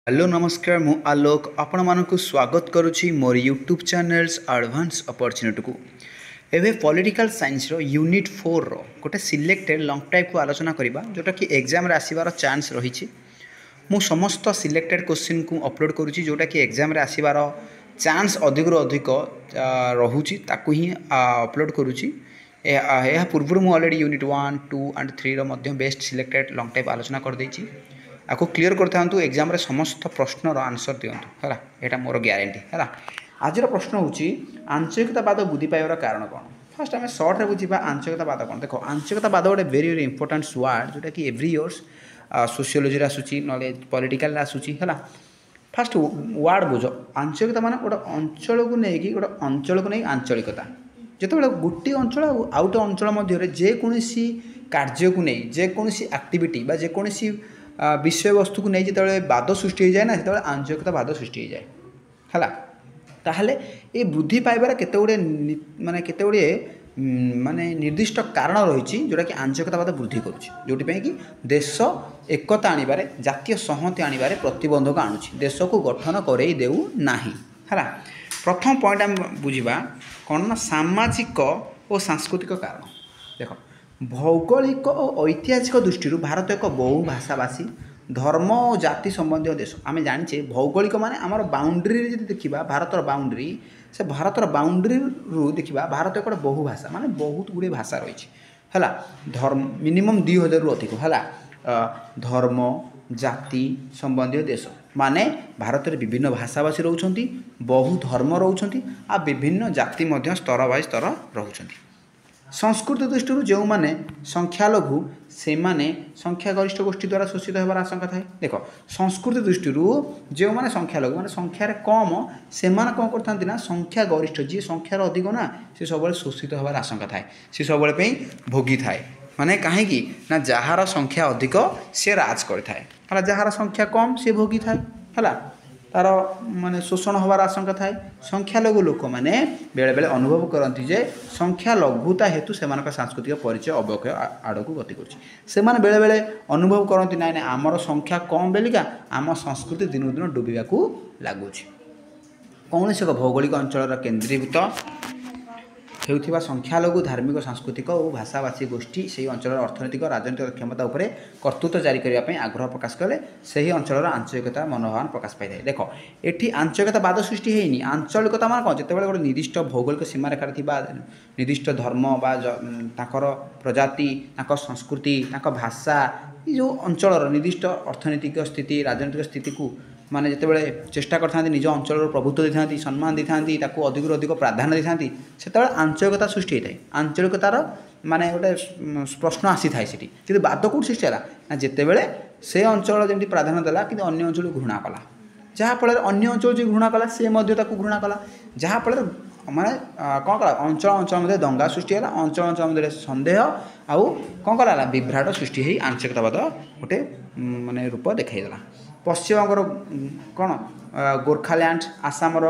Hello नमस्कार मु आलोक आपण मानक स्वागत करुच्ची मोर यूट्यूब चैनल्स एडवांस अपॉर्चुनिटी को एवं पॉलिटिकल साइंस रो यूनिट 4 रो गोटे सिलेक्टेड लॉन्ग टाइप को आलोचना करबा जोटा कि एग्जाम रे आसीबार चांस रही मु समस्त सिलेक्टेड क्वेश्चन को अपलोड करुच्ची जोटा कि एग्जाम रे आसीबार चांस अधिक रो अधिक रहुची ताकू ही अपलोड करुच्ची यह पूर्व मु ऑलरेडी यूनिट 1 2 एंड 3 रो मध्य बेस्ट सिलेक्टेड लॉन्ग टाइप आलोचना कर देछि आपको क्लीयर करता एग्जाम रे समस्त प्रश्नर आंसर दिंतु है यहाँ मोर ग्यारंटी है आज प्रश्न हूँ आंचलिकतावाद वृद्धि पाइबार कारण कौन फास्ट आम सर्ट्रे बुझा आंचलिकतावाद कौन देख आंचलिकतावाद गोटे वेरी वेरी इंपोर्टाट वार्ड जोटा कि एव्री इयर्स सोशियोलोजी आसूसी ना पॉलिटिकल आसूसी है फास्ट वार्ड बुझ आंचलिकता मान गोटे अंचल को लेकिन गोटे अंचल को नहीं आंचलिकता जिते गोटे अंचल आउ गोटे अंचल मध्य जेकोसी कार्य को नहीं जेकोसी आक्टिविटी जेकोसी विषय वस्तु को नहीं जिते बाद सृष्टि हो जाए ना जो आंचलिकतावाद सृष्टि हो जाए है ताहले ये वृद्धि पाइबार केते गुड़े माने केते गुड़े माने निर्दिष्ट कारण रही जोटा कि आंचलिकतावाद वृद्धि करुच्ची जोटिपाई कि देश एकता आनिबारे जातीय संहति आनिबारे प्रतिबंधक आणुची देश को गठन करई देउ नाही है प्रथम पॉइंट आम बुझा कौन ना सामाजिक और सांस्कृतिक कारण देख भौगोलिक और ऐतिहासिक दृष्टि भारत एक बहु भाषाभाषी धर्म और जाति संबंधी देश आम जाने भौगोलिक माने आमर बाउंड्री जी देखा भारतर बाउंड्री से भारतर बाउंड्री रु देखा भारत एक बहु भाषा माने बहुत गुड़े भाषा रही है धर्म मिनिमम 2000 रु अधिक है धर्म जाति संबंधी देश माने भारत में विभिन्न भाषाभाषी रोचंती बहु धर्म रोचंती आ विभिन्न जाति मध्य स्तर बाय स्तर रोचंती संस्कृति दृष्टि जो मैंने संख्यालघु से माने संख्यागरिष्ठ गोष्ठी द्वारा शोषित होबार आशंका थाए देख संस्कृति दृष्टि जो मैंने संख्यालघु माने संख्यार कम से कौन करता ना संख्यागरिष्ठ जी संख्यार अधिक ना सी सब शोषित होबार आशंका थाए सी सब भोगी थाए माने कहीं ना जार संख्या अधिक सी राज करए जार संख्या कम सी भोगी थाए है तार माने शोषण होबार आशंका थाए संख्यालघु लोक मैंने बेले बेले अनुभव करती जे संख्यालघुता हेतु से सांस्कृतिक परिचय अवक्षय आड़ को गति कर बेले बेले अनुभव करती ना आमर संख्या कम बेलिका आम संस्कृति दिन दिन डूबा लगुच कौन एक भौगोलिक अंचल केन्द्रीभूत होता संख्यालघु धार्मिक सांस्कृतिक और भाषाभाषी गोष्ठी से अंचल अर्थनैतिक राजनीतिक क्षमता उपर कर्तृत्व जारी करने आग्रह प्रकाश कले से अंचल आंचलिकता मनोभावन प्रकाश पाई है देख ये आंचलिकतावाद सृष्टि होनी आंचलिकता मान कौन जिते गोटे निर्दिष्ट भौगोलिक सीमारेखार निर्दिष्ट धर्म बाकर प्रजाति संस्कृति भाषा जो अंचल निर्दिष्ट अर्थनैतिक स्थिति राजनीतिक स्थिति को माने जिते चेष्टा करता निज अंचल प्रभुत्व दे था सम्मान दे था अधिक अधिक प्राधान्य दे था आंचलिकता सृष्टि होता है आंचलिकतार माने गोटे प्रश्न आसी थाए से बाद कौट सृष्टि है जितेबले से अंचल जमी प्राधान्य देला कि अन्य अंचल घृणा कला जहाँफल अन्य अंचल जो घृणा कला सी घृणा कला जहाँफल माने कौन कला अंचल अंचल मध्य दंगा सृष्टि है अंचल अंचल मध्य सन्देह आउ कौन कला विभ्राट सृष्टि हो आंचलिकतावाद गोटे माने रूप देखला पश्चिमबंगर कौन गोरखालैंड आसामर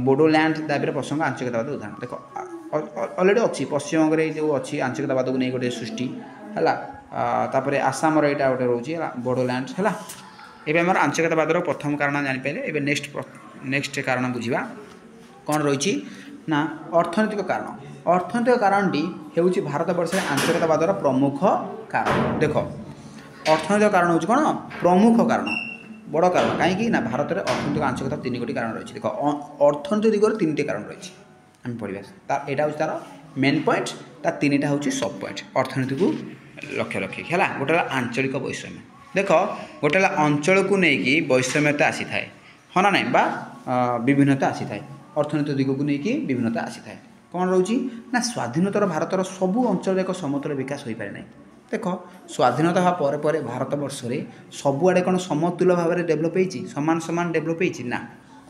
बोडोलैंड दाबी प्रसंग आंचलिकतावाद उदाहरण देख अलरेडी अच्छी पश्चिमबंग जो अच्छी आंचलिकतावाद को नहीं गोटे सृष्टि है आसामर यहाँ गोटे रोचे बोडोलैंड है ये आम आंचलिकतावाद प्रथम कारण जापारे ए नेक्स्ट कारण बुझा कौन रही ना अर्थनैतिक कारण अर्थनैतिक कारणटी हूँ भारत वर्ष आंचलिकतावाद प्रमुख कारण देख अर्थनैतिक कारण हूँ कौन प्रमुख कारण बड़ कारण कहीं ना भारत में अर्थनैतिक आंचलिकता 3 गोटी कारण रही देख अर्थनैतिक दिगरे 3टी कारण रही आम पढ़ा यहाँ हूँ तार मेन पॉइंट तार 3टा हूँ सब पॉइंट अर्थनीति को लक्ष्य रखी है गोटे आंचलिक वैषम्य देख गोटे अंचल को लेकिन वैषम्यता आसी थाए हाँ ना नहीं बा विभिन्नता आसी थाए अर्थनैतिक दिग को लेकिन विभिन्नता आसी थाए कौन रोची ना स्वाधीनतर भारतर सबू अंचल एक समतल विकास हो पारे ना देख स्वाधीनता हवा पर भारत वर्ष में सबुआड़े कौन समतुल भाव में डेभलप होती सामान सामान डेभलप होती ना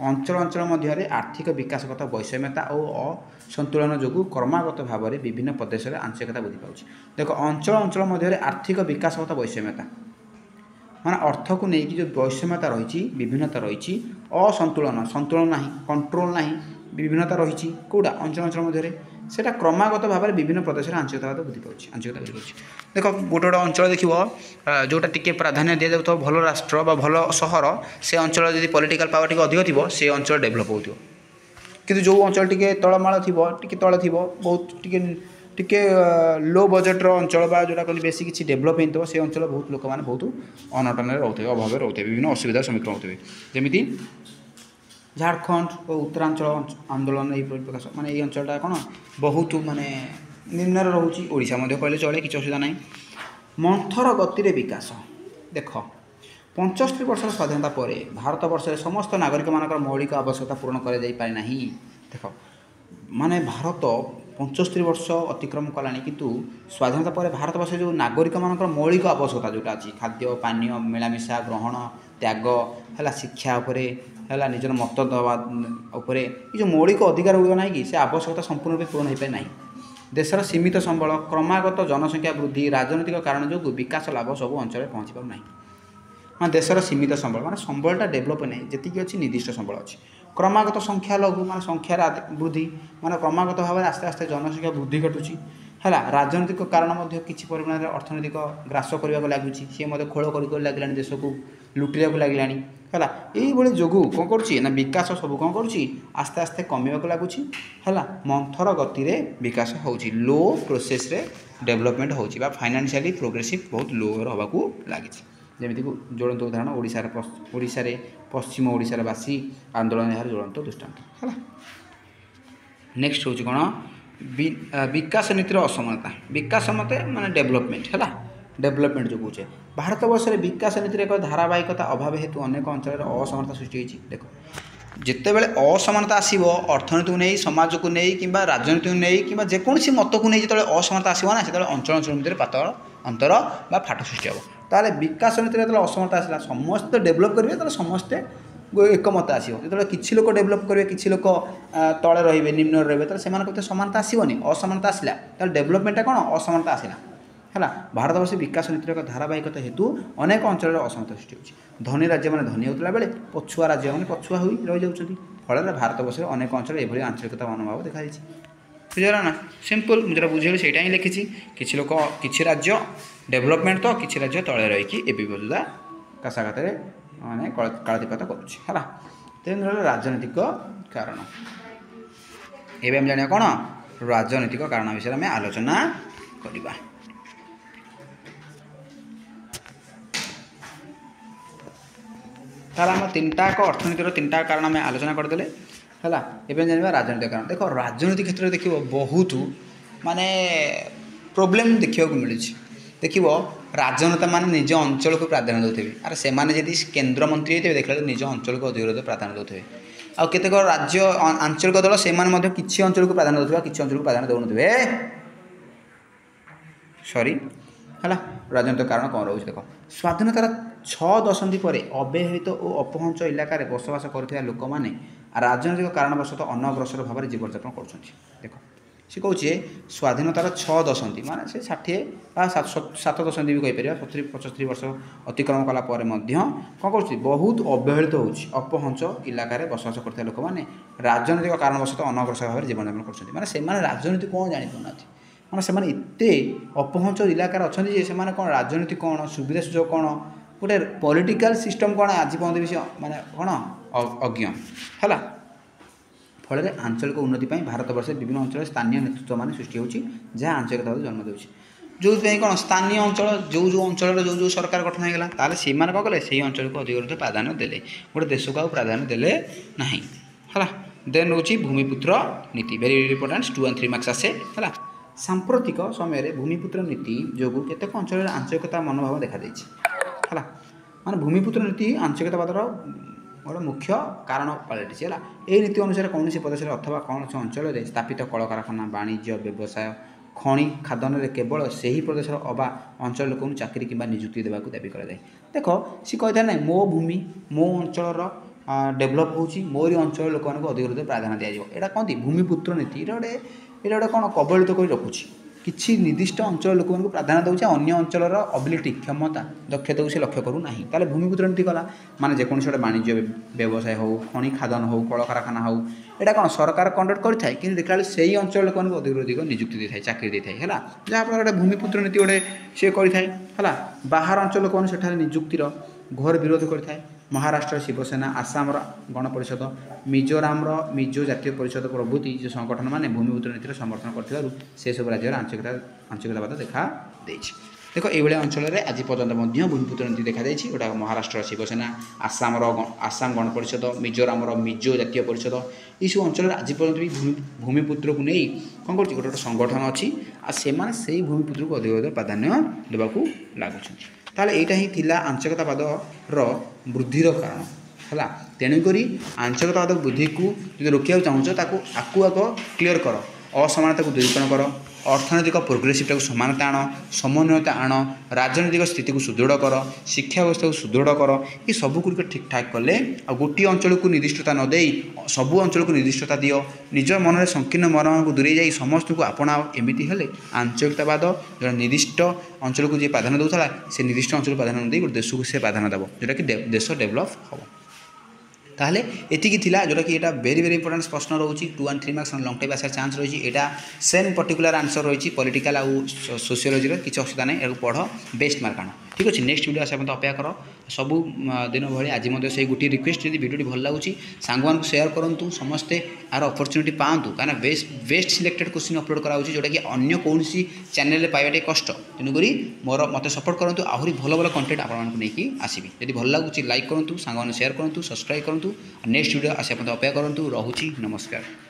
अंचल अंचल मध्य आर्थिक विकासगत वैषम्यता और असंतुलन जो क्रमागत भाव में विभिन्न प्रदेश में आंचलिकता वृद्धि पाँच देख अंचल अंचल मध्य आर्थिक विकासगत वैषम्यता माने अर्थ को लेकिन जो वैषम्यता रही विभिन्नता रही असंतुलन संतुलन ना कंट्रोल ना विभिन्नता रही कौटा अंचल अंचल मध्य সেটা ক্রমাগত ভাবে বিভিন্ন প্রদেশের আঞ্চলিকতা বৃদ্ধি পাଉଛି আঞ্চলিকতা বৃদ্ধি পাଉଛି দেখ গোटे गोटे अंचल देखिए जोटा टी प्राधान्य दि जाऊ भल राष्ट्र बा भल सहर से अंचल जब पॉलिटिकल पावर टी अधिक थी से अंचल डेभलप हो किंतु जो अंचल टी तलमाल थी टी तले थी बहुत टी लो बजेट्र अंचल बा जोटा कहते बेसी किसी डेभलप हो से अंचल बहुत लोक मैंने बहुत अनटन रोते अभाव रोते विभिन्न असुविधार सम्मुखीन होते जमी झारखंड और उत्तरांचल आंदोलन ये प्रकाश माने ये अंचलटा कौन बहुत माने निम्न रोचे ओडिशा कहले चले किसी असुविधा ना मंथर गति विकास देख 75 वर्ष स्वाधीनता पर भारत वर्ष समस्त नागरिक मान मौलिक आवश्यकता पूरण कर देख माने भारत 75 वर्ष अतिक्रम कलानी किंतु स्वाधीनता पर भारत वर्ष जो नागरिक मान मौलिक आवश्यकता जोटा अच्छी खाद्य पानीय मिलामिशा ग्रहण त्याग है शिक्षा है निजर मत दवा ये जो मौलिक अधिकार गुड़ ना कि से आवश्यकता संपूर्ण रूप पूरण हो पाए ना देशर सीमित संबल क्रमागत जनसंख्या वृद्धि राजनीतिक कारण जो विकास लाभ सब अंचल पहुँची पार हाँ देशर सीमित संबल माने संबलटा डेभलप नहीं जी अच्छी निर्दिष्ट संबल अच्छी क्रमागत संख्या लघु माने संख्यार वृद्धि माने क्रमागत भाव में आस्ते आस्ते जनसंख्या वृद्धि घटुची है राजनीतिक कारण किसी परिमाण में अर्थनैतिक ग्रास करने को लगुच सी खोल कर लगे देश को लुटिया लगे है ये जो कौन कर विकास सब कौन कर आस्ते आस्ते कमिया को लगुच है मंथर गति विकास हो लो प्रोसेस डेभलपमेंट हो फाइनान्शियली प्रोग्रेसिव बहुत लोअर होगा लगी जमीक ज्वलंत उदाहरण ओडिशा पश्चिम ओडिशार बासी आंदोलन यार ज्वलंत दृष्टांत है नेक्स्ट हूँ कौन विकास नीतिर असमानता विकास मत माने डेभलपमेंट है डेभलपमेंट जो कहे भारत वर्ष में विकास नीतिर एक धारावाहिकता अभाव हेतु अनेक अंचल असमानता सृष्टि होती देख जिते बड़े असमानता आसो अर्थनीति को नहीं समाज को नहीं कि राजनीति को नहीं कि जेकोसी मत को नहीं जो असमानता आसो ना से अंचल अंचल मध्य पातल अंतर बा फाट सृष्टि हम ताले विकास नीति असमानता आसला समस्ते डेभलप करेंगे समस्ते एकमत आसो जो किसी लोक डेभलप करेंगे किसी लोक तले रे निम्न रे से समानता आसोनी असमानता आसला डेभलपमेंटा कौन असमानता आसला है भारत वर्ष विकास नीतिर एक धारावाहिकता हेतु अनेक अंचल असमानता सृष्टि होती धनी राज्य मैंने धनी होता बेले पछुआ राज्य मैंने पछुआ हो रही जाऊँगी फल भारत वर्ष अनेक अंचल ये आंचलिकता मनोभाव देखा बुझेगा ना सिंपल मुझे बुझेली से ही लिखी किसी लोक किसी राज्य डेभलपमेंट तो किसी राज्य तले रही एवं काशाघात माने कालातीपात करुँच तेन राजनीतिक कारण एवं आम जाना कौन राजनीतिक कारण विषय में आलोचना करवा तार आम तीनटा अर्थनीतिर तीनटा कारण आम आलोचना करदे है एवं जाना राजनीतिक कारण देख राजनीति क्षेत्र में देख बहुत माने प्रोब्लेम देखा मिली देख राजनेता मैंने निज अंचल को प्राधान्य देते अरे से जब केन्द्र मंत्री होते देखा निज अंचल को अधिक प्राधान्य देते आउ केतेक राज्य आंचलिक दल से किसी अंचल को प्राधान्य देते किसी अंचल को प्राधान्य दौनथे सॉरी है राजनीतिक कारण कौन रोचे देख स्वाधीनतार 6 दशंधि पर अवहेलित और अपहंच इलाकार बसवास कर लोक मैंने राजनीतिक कारणवशतः अनग्रसर भाव में जीवनयापन कर देख सी कहे स्वाधीनतार 6 दशंधि माने से 60 7 दशंधि भी कहीपर 70-75 वर्ष अतिक्रम कला कौन कर बहुत अवहेलित हो अपहंच इलाकार बसवास कर लोक मैंने राजनीतिक कारणवशतः अनग्रसर भाव में जीवनयापन कर राजनीति कौन जापार माने से एते अपहंच इलाकार अच्छा से कौन राजनीति कौन सुविधा सुजोग कौन गोटे पॉलिटिकल सिस्टम कौन आज पर्यटन भी माने कौन अज्ञ है फल आंचलिक उन्नति भारत वर्ष विभिन्न अंचल स्थानीय नेतृत्व मान सृष्टि होती जहाँ आंचलिकता जन्म देती जो कौन स्थानीय अंचल जो जो अंचल जो जो सरकार गठन होगा ताले से कौन कले से अंचल को अधिक प्राधान्य देले गोटे देश को प्राधान्य देले ना है देन हूँ भूमिपुत्र नीति वेरी इंपोर्टेंट 2 और 3 मार्क्स आसे है सांप्रतिक समय भूमिपुत्र नीति जो केतेक अंचल आंचलिकता मनोभाव देखा है माने भूमिपुत्र नीति आंचलिकतावादर गोटे मुख्य कारण पलटि है यही नीति अनुसार कौन प्रदेश अथवा कौन अंचल स्थापित कलकारखाना वाणिज्य व्यवसाय खनि खादन केवल से ही प्रदेश अबा अंचल लोक चाकरी कि निजुक्ति देवाक दाबी कराए देख सी कही ना मो भूमि मो अंचल डेभलप होची मोरी अंचल लोक अधिक प्राधान्य दिया यहाँ कहती भूमिपुत्र नीति ये गोटे कौन कबलित कर रखुच्छी କିଛି ନିର୍ଦ୍ଦିଷ୍ଟ ଅଞ୍ଚଳ ଲୋକମାନଙ୍କୁ ପ୍ରାଧାନ୍ୟ ଦେଉଛି ଅନ୍ୟ ଅଞ୍ଚଳର ଅବିଲିଟି କ୍ଷମତା ଦକ୍ଷତାକୁ ସେ ଲକ୍ଷ୍ୟ କରୁନାହିଁ। ତାହେଲେ ଭୂମିପୁତ୍ର ନୀତି ଗଲା ମାନେ ଯେକୌଣସି ଗୋଟେ ବାଣିଜ୍ୟ ବ୍ୟବସାୟ ହେଉ ଖଣି ଖାଦାନ ହେଉ କଳକାରଖାନା ହେଉ ଏଇଟା କ'ଣ ସରକାର କଣ୍ଡକ୍ଟ କରିଥାଏ କିନ୍ତୁ ଦେଖିଲା ବେଳେ ସେଇ ଅଞ୍ଚଳ ଲୋକମାନଙ୍କୁ ଅଧିକରୁ ଅଧିକ ନିଯୁକ୍ତି ଦେଇଥାଏ ଚାକିରି ଦେଇଥାଏ ହେଲା ଯାହାଫଳରେ ଗୋଟେ ଭୂମିପୁତ୍ର ନୀତି ଗୋଟେ ସେ କରିଥାଏ ହେଲା। ବାହାର ଅଞ୍ଚଳ ଲୋକମାନେ ସେଠାରେ ନିଯୁକ୍ତିର ଘୋର ବିରୋଧ କରିଥାଏ। ମହାରାଷ୍ଟ୍ର ଶିବସେନା ଆସାମର ଗଣପରିଷଦ ମିଜୋରାମର ମିଜୋ ଜାତୀୟ ପରିଷଦ ପ୍ରଭୃତି ଯେଉଁ ସଂଗଠନ ମାନେ ଭୂମିପୁତ୍ର ନୀତିର ସମର୍ଥନ କରିଥିବାରୁ ସେସବୁ ରାଜ୍ୟର ଆଞ୍ଚଳିକତାବାଦ ଦେଖା ଦେଇଛି। ଦେଖ ଏଇଭଳିଆ ଅଞ୍ଚଳରେ ଆଜି ପର୍ଯ୍ୟନ୍ତ ମଧ୍ୟ ଭୂମିପୁତ୍ର ନୀତି ଦେଖାଯାଇଛି। ଗୋଟା ମହାରାଷ୍ଟ୍ର ଶିବସେନା ଆସାମ ଗଣପରିଷଦ ମିଜୋରାମର ମିଜୋ ଜାତୀୟ ପରିଷଦ ଏଇସବୁ ଅଞ୍ଚଳରେ ଆଜି ପର୍ଯ୍ୟନ୍ତ ବି ଭୂମିପୁତ୍ରକୁ ନେଇ କ'ଣ କରୁଛି ଗୋଟେ ଗୋଟେ ସଂଗଠନ ଅଛି ଆଉ ସେମାନେ ସେଇ ଭୂମିପୁତ୍ରକୁ ଅଧିକ ଅଧିକ ପ୍ରାଧାନ୍ୟ ଦେବାକୁ ଲାଗୁଛନ୍ତି। ତାହେଲେ ଏଇଟା ହିଁ ଥିଲା ଆଞ୍ଚଳିକତାବାଦର ବୃଦ୍ଧିର କାରଣ ହେଲା। ତେଣୁକରି ଆଞ୍ଚଳିକତାବାଦ ବୃଦ୍ଧିକୁ ଯଦି ରୋକିବାକୁ ଚାହୁଁଛ ତାକୁ ଆଗ କ୍ଲିୟର କର ଅସମାନତାକୁ ଦୂରୀକରଣ କର ଅର୍ଥନୈତିକ ପ୍ରୋଗ୍ରେସିଭଟାକୁ ସମାନତା ଆଣ ସମନ୍ୱୟତା ଆଣ ରାଜନୈତିକ ସ୍ଥିତିକୁ ସୁଦୃଢ଼ କର ଶିକ୍ଷା ବ୍ୟବସ୍ଥାକୁ ସୁଦୃଢ଼ କର ଏ ସବୁଗୁଡ଼ିକ ଠିକ୍ଠାକ୍ କଲେ ଆଉ ଗୋଟିଏ ଅଞ୍ଚଳକୁ ନିର୍ଦ୍ଦିଷ୍ଟତା ନ ଦେଇ ସବୁ ଅଞ୍ଚଳକୁ ନିର୍ଦ୍ଦିଷ୍ଟତା ଦିଅ ନିଜ ମନରେ ସଂକୀର୍ଣ୍ଣ ମନକୁ ଦୂରେଇ ଯାଇ ସମସ୍ତଙ୍କୁ ଆପଣାଅ ଏମିତି ହେଲେ ଆଞ୍ଚଳିକତାବାଦ ଜଣେ ନିର୍ଦ୍ଦିଷ୍ଟ ଅଞ୍ଚଳକୁ ଯିଏ ପ୍ରାଧାନ୍ୟ ଦେଉଥିଲା ସେ ନିର୍ଦ୍ଦିଷ୍ଟ ଅଞ୍ଚଳକୁ ପ୍ରାଧାନ୍ୟ ଦେଇ ଗୋଟେ ଦେଶକୁ ସେ ପ୍ରାଧାନ୍ୟ ଦେବ ଯେଉଁଟାକି ଦେଶ ଡେଭଲପ୍ ହେବ। ताहले एतिकी थिला जोटा कि एटा वेरी वेरी इंपोर्टेंट प्रश्न रोची 2 and 3 मार्क्स लॉन्ग टाइम आसार चांस रही एटा सेम पर्टिकुलर आंसर रही पॉलिटिकल आउ सोशियोलॉजी रो किछ असुविधा नहीं एको पढ़ बेस्ट मार्क आण ठीक अच्छे। नेक्स्ट वीडियो आसा अपेक्षा कर सबू दिन भाई आज से गोटे रिक्वेस्ट जब वीडियो भल लगुच सांग मान शेयर करूँ समस्ते यार अपरच्युनिटी पातु कहीं बेस्ट सिलेक्टेड क्वेश्चन अपलोड कराऊँ जोटा कि अन्य कौन चैनल पाइबा कष्ट तेणुक मोर मत सपोर्ट करूँ आहरी भल भल कंटेंट आपकी आसबि जब भल लगुच लाइक करूँ सांग शेयर करूँ सब्सक्राइब करूँ नेक्स्ट वीडियो आसा अपेक्षा करूँ रोची नमस्कार।